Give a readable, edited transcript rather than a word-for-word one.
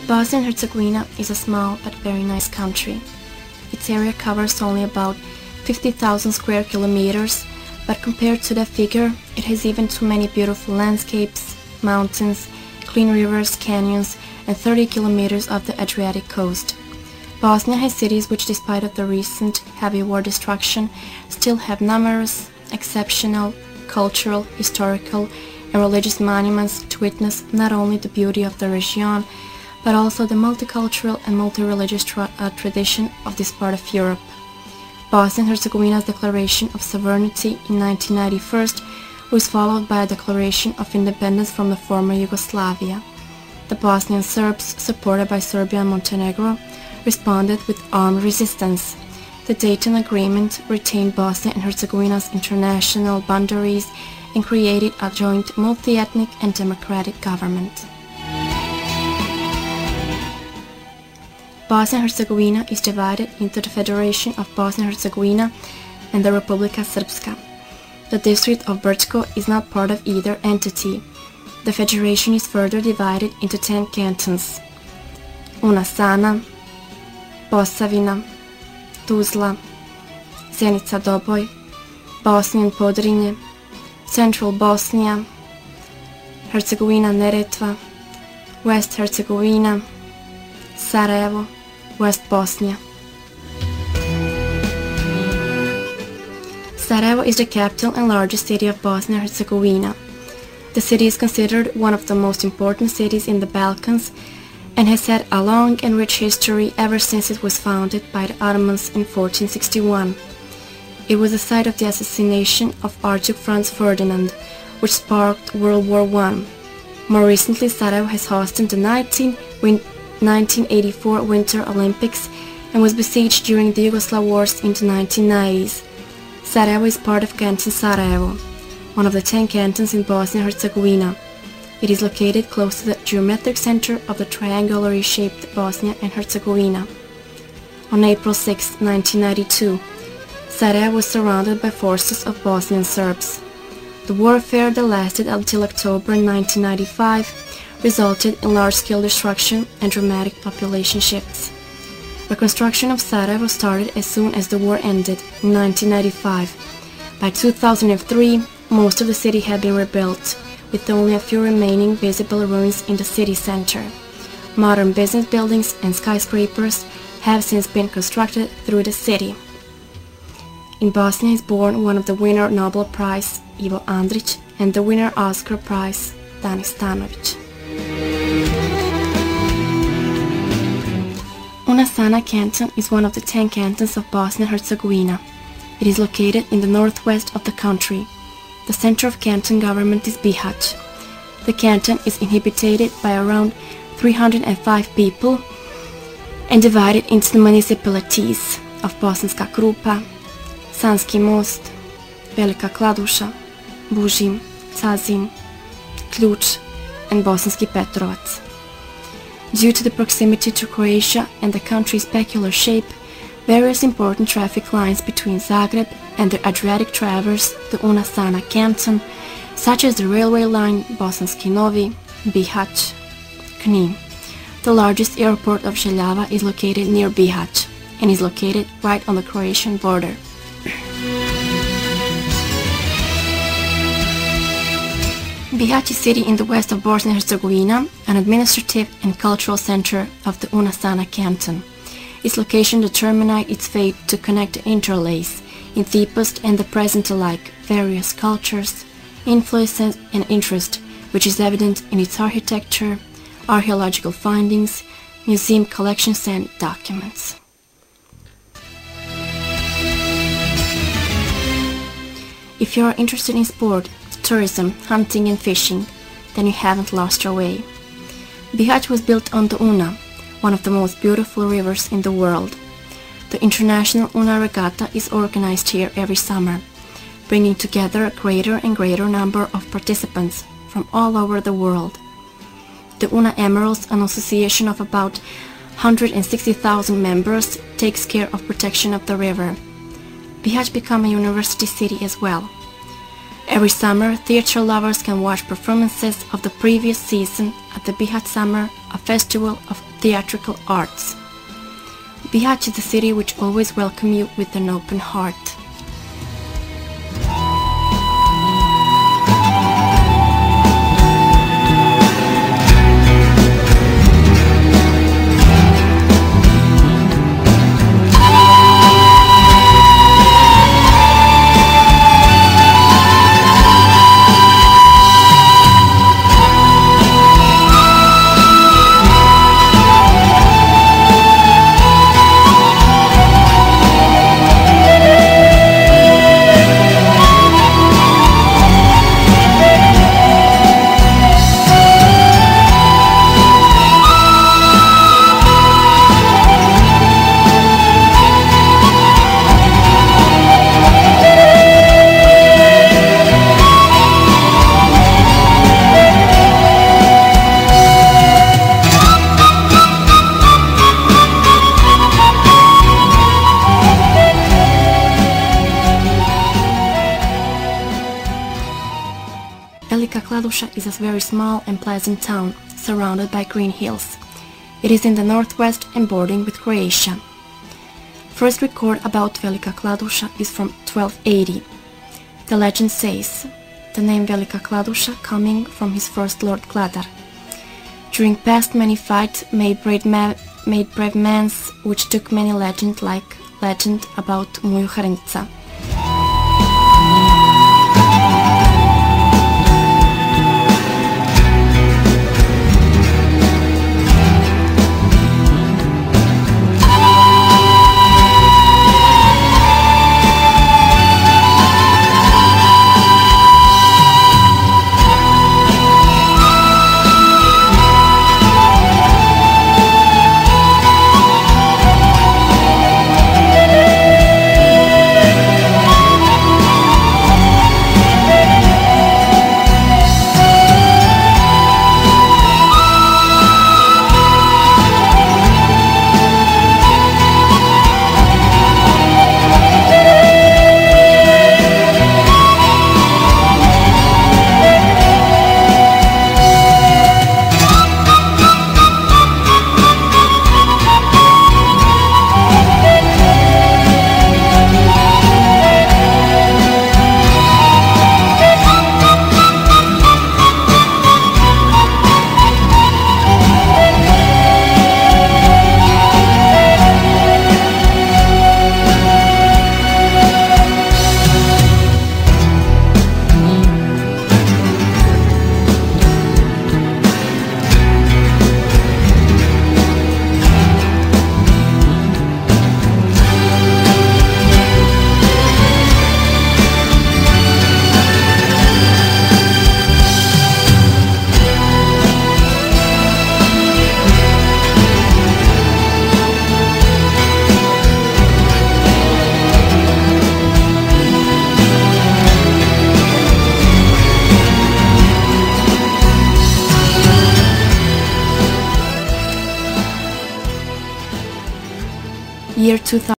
Bosnia and Herzegovina is a small but very nice country. Its area covers only about 50,000 square kilometers, but compared to that figure, it has even too many beautiful landscapes, mountains, clean rivers, canyons, and 30 kilometers of the Adriatic coast. Bosnia has cities which, despite of the recent heavy war destruction, still have numerous, exceptional, cultural, historical, and religious monuments to witness not only the beauty of the region, but also the multicultural and multi-religious tradition of this part of Europe. Bosnia and Herzegovina's declaration of sovereignty in 1991 was followed by a declaration of independence from the former Yugoslavia. The Bosnian Serbs, supported by Serbia and Montenegro, responded with armed resistance. The Dayton Agreement retained Bosnia and Herzegovina's international boundaries and created a joint multi-ethnic and democratic government. Bosnia and Herzegovina is divided into the Federation of Bosnia and Herzegovina and the Republika Srpska. The district of Brčko is not part of either entity. The federation is further divided into 10 cantons: Una Sana, Posavina, Tuzla, Zenica Doboj, Bosnian Podrinje, Central Bosnia, Herzegovina Neretva, West Herzegovina, Sarajevo, West Bosnia. Sarajevo is the capital and largest city of Bosnia and Herzegovina. The city is considered one of the most important cities in the Balkans and has had a long and rich history ever since it was founded by the Ottomans in 1461. It was the site of the assassination of Archduke Franz Ferdinand, which sparked World War I. More recently, Sarajevo has hosted the 1984 Winter Olympics and was besieged during the Yugoslav Wars in the 1990s. Sarajevo is part of Canton Sarajevo, one of the 10 cantons in Bosnia and Herzegovina. It is located close to the geometric center of the triangularly shaped Bosnia and Herzegovina. On April 6, 1992, Sarajevo was surrounded by forces of Bosnian Serbs. The warfare that lasted until October 1995 resulted in large-scale destruction and dramatic population shifts. Reconstruction of Sarajevo started as soon as the war ended in 1995. By 2003, most of the city had been rebuilt, with only a few remaining visible ruins in the city center. Modern business buildings and skyscrapers have since been constructed through the city. In Bosnia is born one of the winner Nobel Prize, Ivo Andrić, and the winner Oscar Prize, Danis Stanović. Una Sana canton is one of the 10 cantons of Bosnia and Herzegovina. It is located in the northwest of the country. The center of canton government is Bihać. The canton is inhabited by around 305 people and divided into the municipalities of Bosanska Krupa, Sanski Most, Velika Kladuša, Bužim, Cazin, Ključ, and Bosanski Petrovac. Due to the proximity to Croatia and the country's peculiar shape, various important traffic lines between Zagreb and the Adriatic traverse the Una Sana canton, such as the railway line Bosanski Novi, Bihać, Knin. The largest airport of Željava is located near Bihać and is located right on the Croatian border. Bihać is a city in the west of Bosnia and Herzegovina, an administrative and cultural center of the Una Sana canton. Its location determined its fate to connect and interlace, in the past and the present alike, various cultures, influences and interest, which is evident in its architecture, archaeological findings, museum collections and documents. If you are interested in sport, tourism, hunting and fishing, then you haven't lost your way. Bihać was built on the Una, one of the most beautiful rivers in the world. The International Una Regatta is organized here every summer, bringing together a greater and greater number of participants from all over the world. The Una Emeralds, an association of about 160,000 members, takes care of protection of the river. Bihać became a university city as well. Every summer, theater lovers can watch performances of the previous season at the Bihać Summer, a festival of theatrical arts. Bihać is a city which always welcomes you with an open heart. Velika Kladuša is a very small and pleasant town, surrounded by green hills. It is in the northwest and bordering with Croatia. First record about Velika Kladuša is from 1280. The legend says the name Velika Kladuša coming from his first lord Kladar. During past many fights made brave men which took many legend about Muju Hrnca. Year 2000.